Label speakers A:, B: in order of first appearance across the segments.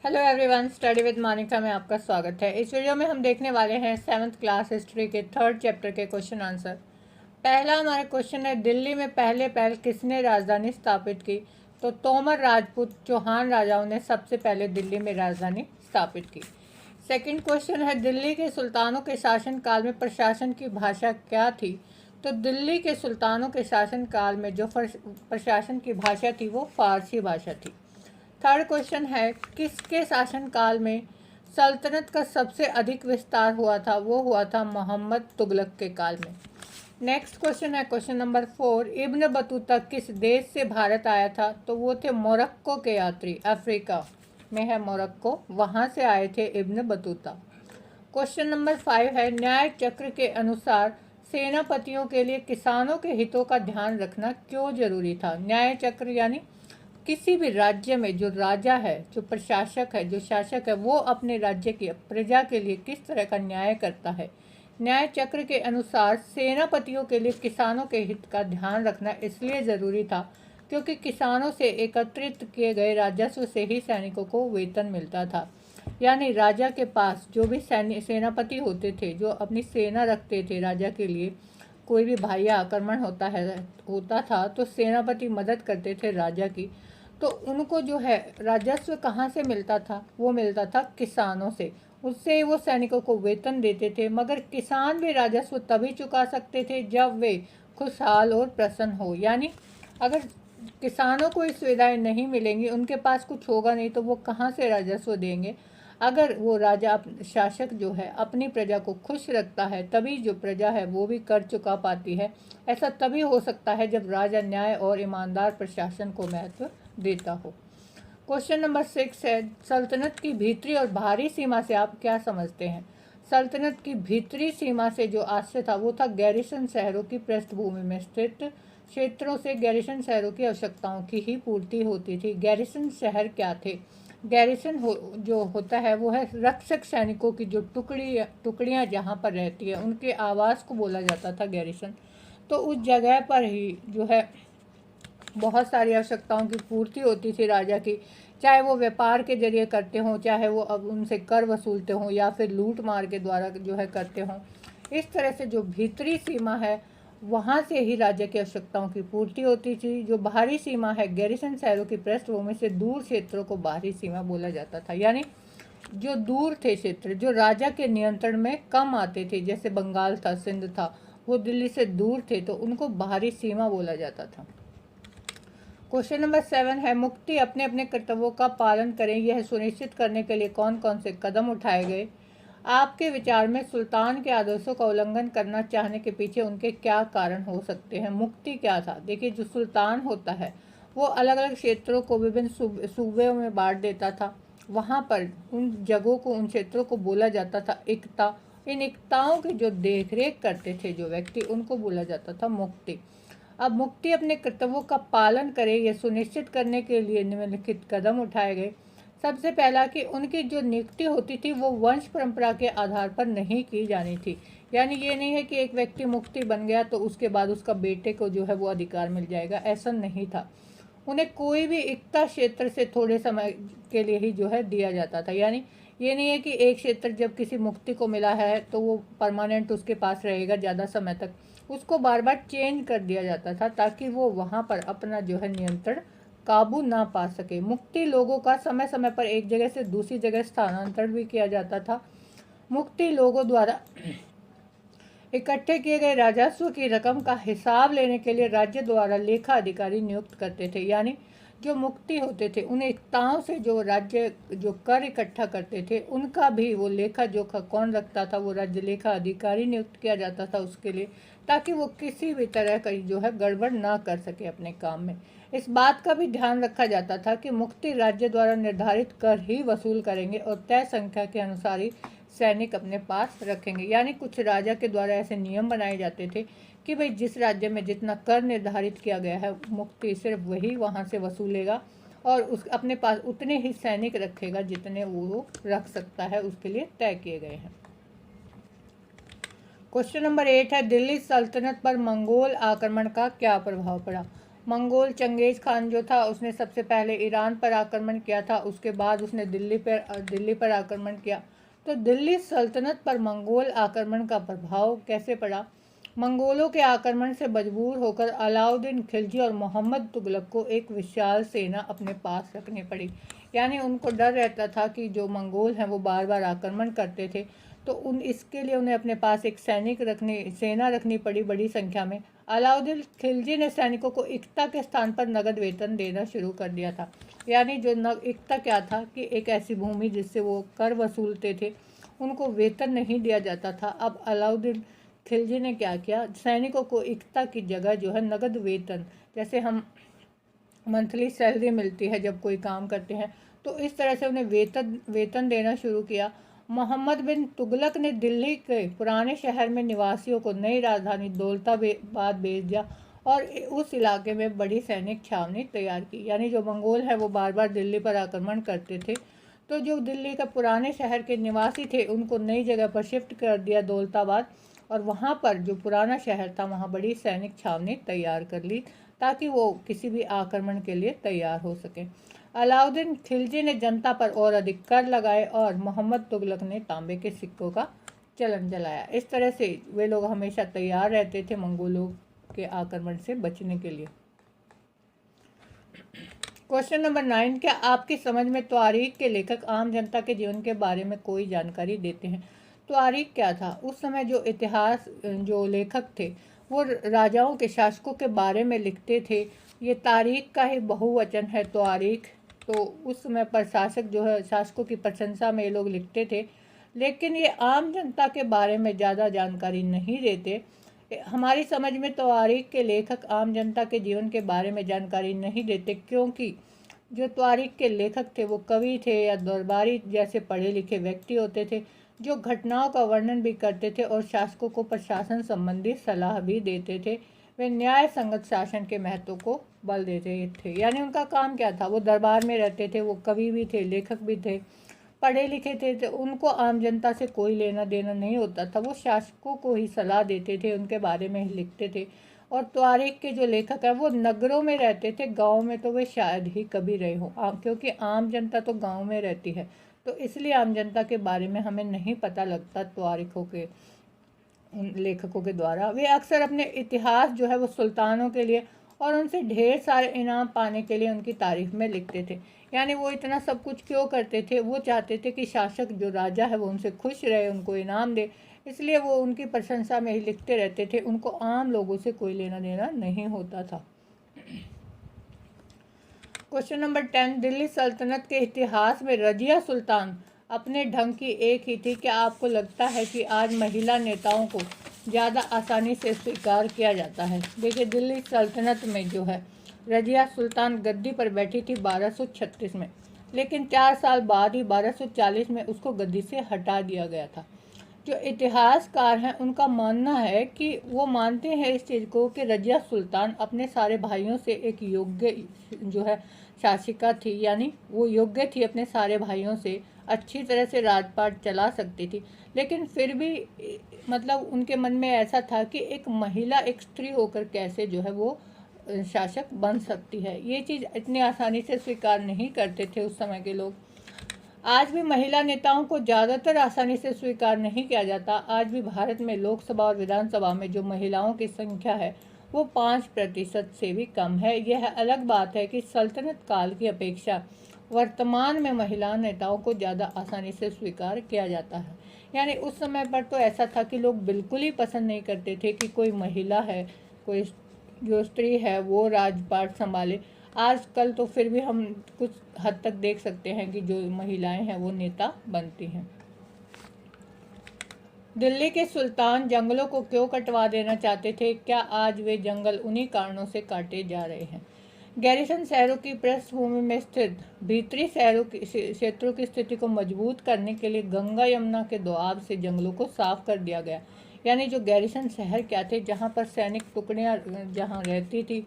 A: Hello everyone, study with Manika में आपका स्वागत है। इस वीडियो में हम देखने वाले हैं 7th क्लास हिस्ट्री के 3rd चैप्टर के क्वेश्चन आंसर। पहला हमारा क्वेश्चन है, दिल्ली में पहले पहल किसने राजधानी स्थापित की? तो तोमर राजपूत चौहान राजाओं ने सबसे पहले दिल्ली में राजधानी स्थापित की। सेकंड क्वेश्चन है, दिल्ली के सुल्तानों के शासनकाल में प्रशासन की भाषा क्या थी? तो दिल्ली के सुल्तानों के शासनकाल में जो प्रशासन की भाषा थी वो फारसी भाषा थी। थर्ड क्वेश्चन है, किसके शासनकाल में सल्तनत का सबसे अधिक विस्तार हुआ था? वो हुआ था मोहम्मद तुगलक के काल में। नेक्स्ट क्वेश्चन है क्वेश्चन नंबर 4, इब्न बतूता किस देश से भारत आया था? तो वो थे मोरक्को के यात्री, अफ्रीका में है मोरक्को, वहाँ से आए थे इब्न बतूता। क्वेश्चन नंबर 5 है, न्याय चक्र के अनुसार सेनापतियों के लिए किसानों के हितों का ध्यान रखना क्यों जरूरी था? न्याय चक्र यानी किसी भी राज्य में जो राजा है, जो प्रशासक है, जो शासक है, वो अपने राज्य की प्रजा के लिए किस तरह का न्याय करता है। न्याय चक्र के अनुसार सेनापतियों के लिए किसानों के हित का ध्यान रखना इसलिए ज़रूरी था क्योंकि किसानों से एकत्रित किए गए राजस्व से ही सैनिकों को वेतन मिलता था। यानी राजा के पास जो भी सेनापति होते थे, जो अपनी सेना रखते थे राजा के लिए, कोई भी बाह्य आक्रमण होता था तो सेनापति मदद करते थे राजा की। तो उनको जो है राजस्व कहाँ से मिलता था? वो मिलता था किसानों से। उससे वो सैनिकों को वेतन देते थे, मगर किसान भी राजस्व तभी चुका सकते थे जब वे खुशहाल और प्रसन्न हो। यानी अगर किसानों को ये सुविधाएं नहीं मिलेंगी, उनके पास कुछ होगा नहीं, तो वो कहाँ से राजस्व देंगे? अगर वो राजा शासक जो है अपनी प्रजा को खुश रखता है, तभी जो प्रजा है वो भी कर चुका पाती है। ऐसा तभी हो सकता है जब राजा न्याय और ईमानदार प्रशासन को महत्व देता हो। क्वेश्चन नंबर 6 है, सल्तनत की भीतरी और बाहरी सीमा से आप क्या समझते हैं? सल्तनत की भीतरी सीमा से जो आश्रय था वो था गैरिसन शहरों की पृष्ठभूमि में स्थित क्षेत्रों से गैरिसन शहरों की आवश्यकताओं की ही पूर्ति होती थी। गैरिसन शहर क्या थे? गैरिसन जो होता है वो है रक्षक सैनिकों की जो टुकड़ियाँ जहाँ पर रहती है उनके आवास को बोला जाता था गैरिसन। तो उस जगह पर ही जो है बहुत सारी आवश्यकताओं की पूर्ति होती थी राजा की, चाहे वो व्यापार के जरिए करते हों, चाहे वो अब उनसे कर वसूलते हों, या फिर लूट मार के द्वारा जो है करते हों। इस तरह से जो भीतरी सीमा है वहाँ से ही राज्य की आवश्यकताओं की पूर्ति होती थी। जो बाहरी सीमा है, गैरिसन शहरों की पृष्ठभूमि से दूर क्षेत्रों को बाहरी सीमा बोला जाता था। यानी जो दूर थे क्षेत्र, जो राजा के नियंत्रण में कम आते थे, जैसे बंगाल था, सिंध था, वो दिल्ली से दूर थे, तो उनको बाहरी सीमा बोला जाता था। क्वेश्चन नंबर 7 है, मुक्ति अपने अपने कर्तव्यों का पालन करें, यह सुनिश्चित करने के लिए कौन कौन से कदम उठाए गए? आपके विचार में सुल्तान के आदर्शों का उल्लंघन करना चाहने के पीछे उनके क्या कारण हो सकते हैं? मुक्ति क्या था? देखिए, जो सुल्तान होता है वो अलग अलग क्षेत्रों को विभिन्न सूबों में बांट देता था। वहाँ पर उन जगहों को, उन क्षेत्रों को बोला जाता था इक्ता। इन इक्ताओं की जो देख रेख करते थे जो व्यक्ति, उनको बोला जाता था मुक्ति। अब मुक्ति अपने कर्तव्यों का पालन करे, यह सुनिश्चित करने के लिए निम्नलिखित कदम उठाए गए। सबसे पहला कि उनकी जो नियुक्ति होती थी वो वंश परंपरा के आधार पर नहीं की जानी थी। यानी ये नहीं है कि एक व्यक्ति मुक्ति बन गया तो उसके बाद उसका बेटे को जो है वो अधिकार मिल जाएगा, ऐसा नहीं था। उन्हें कोई भी इक्ता क्षेत्र से थोड़े समय के लिए ही जो है दिया जाता था। यानी ये नहीं है कि एक क्षेत्र जब किसी मुक्ति को मिला है तो वो परमानेंट उसके पास रहेगा ज़्यादा समय तक। उसको बार बार चेंज कर दिया जाता था ताकि वो वहाँ पर अपना जो है नियंत्रण काबू ना पा सके। मुक्ति लोगों का समय समय पर एक जगह से दूसरी जगह स्थानांतरण भी किया जाता था। मुक्ति लोगों द्वारा इकट्ठे किए गए राजस्व की रकम का हिसाब लेने के लिए राज्य द्वारा लेखा अधिकारी नियुक्त करते थे। यानी जो मुक्ति होते थे, उन एकताओं से जो राज्य जो कर इकट्ठा करते थे, उनका भी वो लेखा जोखा कौन रखता था? वो राज्य लेखा अधिकारी नियुक्त किया जाता था उसके लिए, ताकि वो किसी भी तरह का जो है गड़बड़ ना कर सके अपने काम में। इस बात का भी ध्यान रखा जाता था कि मुक्ति राज्य द्वारा निर्धारित कर ही वसूल करेंगे और तय संख्या के अनुसार ही सैनिक अपने पास रखेंगे। यानी कुछ राजा के द्वारा ऐसे नियम बनाए जाते थे कि भाई जिस राज्य में जितना कर निर्धारित किया गया है, मुक्ति सिर्फ वही वहाँ से वसूलेगा और उस अपने पास उतने ही सैनिक रखेगा जितने वो रख सकता है, उसके लिए तय किए गए हैं। क्वेश्चन नंबर 8 है, दिल्ली सल्तनत पर मंगोल आक्रमण का क्या प्रभाव पड़ा? मंगोल चंगेज खान जो था उसने सबसे पहले ईरान पर आक्रमण किया था, उसके बाद उसने दिल्ली पर आक्रमण किया। तो दिल्ली सल्तनत पर मंगोल आक्रमण का प्रभाव कैसे पड़ा? मंगोलों के आक्रमण से मजबूर होकर अलाउद्दीन खिलजी और मोहम्मद तुगलक को एक विशाल सेना अपने पास रखनी पड़ी। यानी उनको डर रहता था कि जो मंगोल हैं वो बार बार आक्रमण करते थे, तो इसके लिए उन्हें अपने पास एक सेना रखनी पड़ी बड़ी संख्या में। अलाउद्दीन खिलजी ने सैनिकों को इक्ता के स्थान पर नगद वेतन देना शुरू कर दिया था। यानी जो इक्ता क्या था कि एक ऐसी भूमि जिससे वो कर वसूलते थे, उनको वेतन नहीं दिया जाता था। अब अलाउद्दीन खिलजी ने क्या किया, सैनिकों को इक्ता की जगह जो है नगद वेतन, जैसे हम मंथली सैलरी मिलती है जब कोई काम करते हैं, तो इस तरह से उन्हें वेतन देना शुरू किया। मोहम्मद बिन तुगलक ने दिल्ली के पुराने शहर में निवासियों को नई राजधानी दौलताबाद भेज दिया और उस इलाके में बड़ी सैनिक छावनी तैयार की। यानी जो मंगोल है वो बार बार दिल्ली पर आक्रमण करते थे, तो जो दिल्ली का पुराने शहर के निवासी थे उनको नई जगह पर शिफ्ट कर दिया दौलताबाद, और वहाँ पर जो पुराना शहर था वहाँ बड़ी सैनिक छावनी तैयार कर ली ताकि वो किसी भी आक्रमण के लिए तैयार हो सके। अलाउद्दीन खिलजी ने जनता पर और अधिक कर लगाए और मोहम्मद तुगलक ने तांबे के सिक्कों का चलन चलाया। इस तरह से वे लोग हमेशा तैयार रहते थे मंगोलों के आक्रमण से बचने के लिए। क्वेश्चन नंबर 9, क्या आपकी समझ में त्वारीख के लेखक आम जनता के जीवन के बारे में कोई जानकारी देते हैं? त्वारीख क्या था? उस समय जो इतिहास जो लेखक थे वो राजाओं के शासकों के बारे में लिखते थे। ये तारीख का ही बहुवचन है त्वारीख। तो उस समय पर शासक जो है शासकों की प्रशंसा में ये लोग लिखते थे, लेकिन ये आम जनता के बारे में ज़्यादा जानकारी नहीं देते। हमारी समझ में त्वारीख के लेखक आम जनता के जीवन के बारे में जानकारी नहीं देते, क्योंकि जो त्वारीख के लेखक थे वो कवि थे या दरबारी जैसे पढ़े लिखे व्यक्ति होते थे, जो घटनाओं का वर्णन भी करते थे और शासकों को प्रशासन संबंधी सलाह भी देते थे। वे न्याय संगत शासन के महत्व को बल देते थे। यानी उनका काम क्या था, वो दरबार में रहते थे, वो कवि भी थे, लेखक भी थे, पढ़े लिखे थे, तो उनको आम जनता से कोई लेना देना नहीं होता था। वो शासकों को ही सलाह देते थे, उनके बारे में ही लिखते थे। और त्वारीख के जो लेखक हैं वो नगरों में रहते थे, गांव में तो वे शायद ही कभी रहे हों, क्योंकि आम जनता तो गांव में रहती है, तो इसलिए आम जनता के बारे में हमें नहीं पता लगता त्वारीखों के लेखकों के द्वारा। वे अक्सर अपने इतिहास जो है वो सुल्तानों के लिए और उनसे ढेर सारे इनाम पाने के लिए उनकी तारीफ में लिखते थे। यानी वो इतना सब कुछ क्यों करते थे, वो चाहते थे कि शासक जो राजा है वो उनसे खुश रहे, उनको इनाम दे, इसलिए वो उनकी प्रशंसा में ही लिखते रहते थे। उनको आम लोगों से कोई लेना देना नहीं होता था। क्वेश्चन नंबर 10, दिल्ली सल्तनत के इतिहास में रजिया सुल्तान अपने ढंग की एक ही थी। क्या आपको लगता है कि आज महिला नेताओं को ज़्यादा आसानी से स्वीकार किया जाता है? देखिए, दिल्ली सल्तनत में जो है रजिया सुल्तान गद्दी पर बैठी थी 1236 में, लेकिन 4 साल बाद ही 1240 में उसको गद्दी से हटा दिया गया था। जो इतिहासकार हैं उनका मानना है कि वो मानते हैं इस चीज़ को कि रजिया सुल्तान अपने सारे भाइयों से एक योग्य जो है शासिका थी। यानी वो योग्य थी, अपने सारे भाइयों से अच्छी तरह से राजपाट चला सकती थी, लेकिन फिर भी मतलब उनके मन में ऐसा था कि एक महिला, एक स्त्री होकर कैसे जो है वो शासक बन सकती है। ये चीज़ इतनी आसानी से स्वीकार नहीं करते थे उस समय के लोग। आज भी महिला नेताओं को ज़्यादातर आसानी से स्वीकार नहीं किया जाता। आज भी भारत में लोकसभा और विधानसभा में जो महिलाओं की संख्या है वो 5% से भी कम है। यह अलग बात है कि सल्तनत काल की अपेक्षा वर्तमान में महिला नेताओं को ज़्यादा आसानी से स्वीकार किया जाता है। यानी उस समय पर तो ऐसा था कि लोग बिल्कुल ही पसंद नहीं करते थे कि कोई महिला है, कोई जो स्त्री है वो राजपाट संभाले। आजकल तो फिर भी हम कुछ हद तक देख सकते हैं कि जो महिलाएं हैं वो नेता बनती हैं। दिल्ली के सुल्तान जंगलों को क्यों कटवा देना चाहते थे? क्या आज वे जंगल उन्हीं कारणों से काटे जा रहे हैं? गैरिसन शहरों की पृष्ठभूमि में स्थित भीतरी शहरों की क्षेत्रों की स्थिति को मजबूत करने के लिए गंगा यमुना के दोआब से जंगलों को साफ कर दिया गया। यानी जो गैरिसन शहर क्या थे, जहाँ पर सैनिक टुकड़ियाँ जहाँ रहती थी,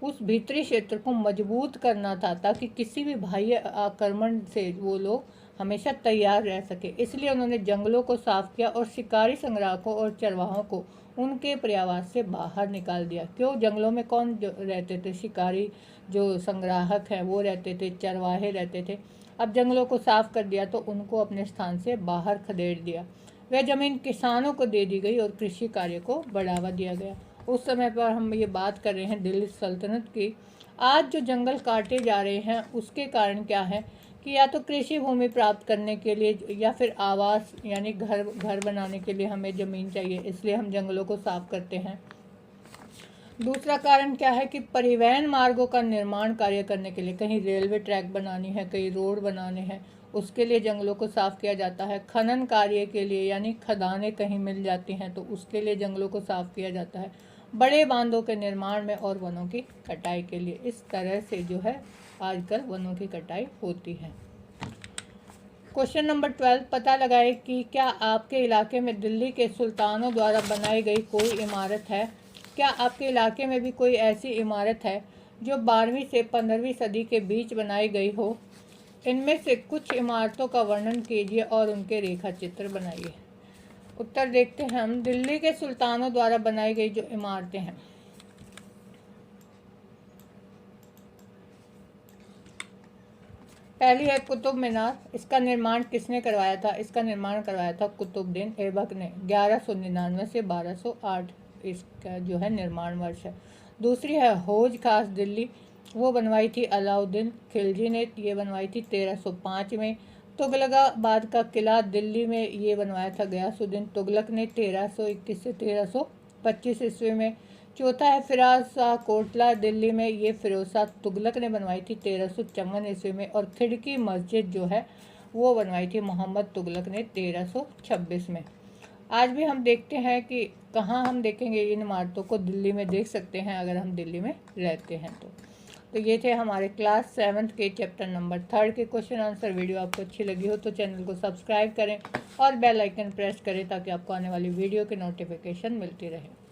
A: उस भीतरी क्षेत्र को मजबूत करना था ताकि किसी भी बाह्य आक्रमण से वो लोग हमेशा तैयार रह सके। इसलिए उन्होंने जंगलों को साफ किया और शिकारी संग्राहकों और चरवाहों को उनके पर्यावास से बाहर निकाल दिया। क्यों? जंगलों में कौन जो रहते थे? शिकारी, जो संग्राहक हैं वो रहते थे, चरवाहे रहते थे। अब जंगलों को साफ कर दिया तो उनको अपने स्थान से बाहर खदेड़ दिया। वह जमीन किसानों को दे दी गई और कृषि कार्य को बढ़ावा दिया गया। उस समय पर हम ये बात कर रहे हैं दिल्ली सल्तनत की। आज जो जंगल काटे जा रहे हैं उसके कारण क्या है कि या तो कृषि भूमि प्राप्त करने के लिए या फिर आवास यानी घर बनाने के लिए हमें ज़मीन चाहिए, इसलिए हम जंगलों को साफ करते हैं। दूसरा कारण क्या है कि परिवहन मार्गों का निर्माण कार्य करने के लिए, कहीं रेलवे ट्रैक बनानी है, कहीं रोड बनाने हैं, उसके लिए जंगलों को साफ किया जाता है। खनन कार्य के लिए यानी खदानें कहीं मिल जाती हैं तो उसके लिए जंगलों को साफ किया जाता है। बड़े बांधों के निर्माण में और वनों की कटाई के लिए। इस तरह से जो है आजकल वनों की कटाई होती है। क्वेश्चन नंबर 12, पता लगाए कि क्या आपके इलाके में दिल्ली के सुल्तानों द्वारा बनाई गई कोई इमारत है। क्या आपके इलाके में भी कोई ऐसी इमारत है जो 12वीं से 15वीं सदी के बीच बनाई गई हो। इनमें से कुछ इमारतों का वर्णन कीजिए और उनके रेखा चित्र बनाइए। उत्तर देखते हैं हम। दिल्ली के सुल्तानों द्वारा बनाई गई जो इमारतें हैं, पहली है कुतुब मीनार। इसका निर्माण किसने करवाया था? इसका निर्माण करवाया था कुतुबुद्दीन ऐबक ने 1199 से 1208 इसका जो है निर्माण वर्ष है। दूसरी है हौज खास दिल्ली, वो बनवाई थी अलाउद्दीन खिलजी ने, ये बनवाई थी 1305 में। तुगलकाबाद का किला दिल्ली में, ये बनवाया था गयासुद्दीन तुगलक ने 1321 से 1325 ईस्वी में। चौथा है फिराज शाह कोटला दिल्ली में, ये फिरोज शाह तुगलक ने बनवाई थी 1354 ईस्वी में। और खिड़की मस्जिद जो है वो बनवाई थी मोहम्मद तुगलक ने 1326 में। आज भी हम देखते हैं कि कहाँ हम देखेंगे इन इमारतों को, दिल्ली में देख सकते हैं अगर हम दिल्ली में रहते हैं तो ये थे हमारे क्लास 7th के चैप्टर नंबर 3 के क्वेश्चन आंसर। वीडियो आपको अच्छी लगी हो तो चैनल को सब्सक्राइब करें और बेल आइकन प्रेस करें ताकि आपको आने वाली वीडियो की नोटिफिकेशन मिलती रहे।